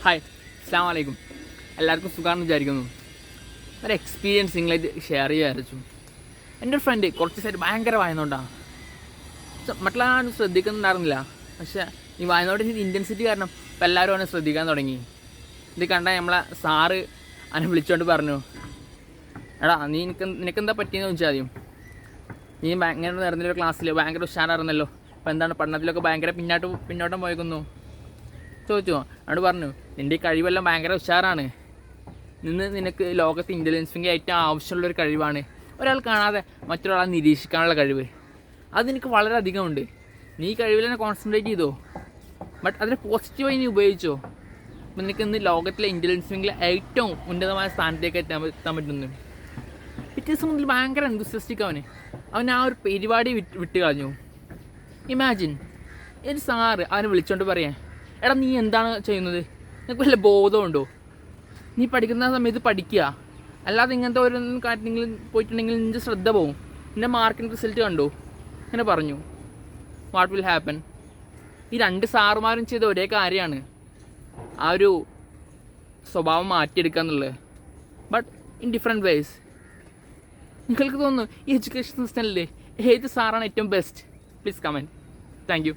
Hi, അസ്സലാമു അലൈക്കും. എല്ലാവർക്കും സുഖമാണെന്ന് വിചാരിക്കുന്നു. ഒരു എക്സ്പീരിയൻസ് നിങ്ങളായിട്ട് ഷെയർ ചെയ്യാച്ചു. എൻ്റെ ഒരു ഫ്രണ്ട് കുറച്ച് സൈഡ് ഭയങ്കര വായനോണ്ടാണ്. മറ്റുള്ള ആരും ശ്രദ്ധിക്കുന്നുണ്ടായിരുന്നില്ല. പക്ഷേ ഈ വായനോട്ടിൻ്റെ ഇൻറ്റൻസിറ്റി കാരണം ഇപ്പം എല്ലാവരും അവനെ ശ്രദ്ധിക്കാൻ തുടങ്ങി. ഇത് കണ്ടാൽ നമ്മളെ സാറ് അവനെ വിളിച്ചുകൊണ്ട് പറഞ്ഞു, എടാ നിനക്കെന്താ പറ്റിയെന്ന് ചോദിച്ചാൽ ആദ്യം. നീ ഇങ്ങനെ നടന്നൊരു ക്ലാസ്സിൽ ഭയങ്കര ഉഷാറായിരുന്നല്ലോ, അപ്പോൾ എന്താണ് പഠനത്തിലൊക്കെ ഭയങ്കര പിന്നോട്ടം പോയേക്കുന്നു ചോദിച്ചു. അവിടെ പറഞ്ഞു, നിൻ്റെ ഈ കഴിവെല്ലാം ഭയങ്കര ഉഷാറാണ്. നിനക്ക് ലോകത്ത് ഇൻ്റലിജൻസിൻ്റെ ഏറ്റവും ആവശ്യമുള്ളൊരു കഴിവാണ് ഒരാൾ കാണാതെ മറ്റൊരാളെ നിരീക്ഷിക്കാനുള്ള കഴിവ്. അത് നിനക്ക് വളരെയധികമുണ്ട്. നീ ഈ കഴിവിൽ തന്നെ കോൺസെൻട്രേറ്റ് ചെയ്തോ, ബട്ട് അതിനെ പോസിറ്റീവായി നീ ഉപയോഗിച്ചോ. അപ്പം നിനക്ക് ഇന്ന് ലോകത്തിലെ ഇൻ്റലിജൻസിലെ ഏറ്റവും ഉന്നതമായ സ്ഥാനത്തേക്ക് എത്താൻ പറ്റുന്നു. പിറ്റേ ദിവസം മുതൽ ഭയങ്കര എന്തൂസിയാസ്റ്റിക് അവൻ ആ ഒരു പരിപാടി വിട്ട് കളഞ്ഞു. ഇമാജിൻ, ഒരു സാറ് അവനെ വിളിച്ചോണ്ട് പറയാൻ, എടാ നീ എന്താണ് ചെയ്യുന്നത്, നിനക്ക് വല്ല ബോധമുണ്ടോ? നീ പഠിക്കുന്ന സമയത്ത് പഠിക്കുക, അല്ലാതെ ഇങ്ങനത്തെ ഓരോ കാര്യങ്ങൾ പോയിട്ടുണ്ടെങ്കിൽ നിൻ്റെ ശ്രദ്ധ പോവും, നിൻ്റെ മാർക്കിൻ്റെ റിസൾട്ട് കണ്ടോ അങ്ങനെ പറഞ്ഞു. What will happen? ഈ രണ്ട് സാറുമാരും ചെയ്ത ഒരേ കാര്യമാണ്, ആ ഒരു സ്വഭാവം മാറ്റിയെടുക്കുക എന്നുള്ളത്, ബട്ട് ഇൻ ഡിഫറെൻറ്റ് വേസ്. നിങ്ങൾക്ക് തോന്നുന്നു ഈ എഡ്യൂക്കേഷൻ സിസ്റ്റമിലെ ഏത് സാറാണ് ഏറ്റവും best? Please comment. Thank you.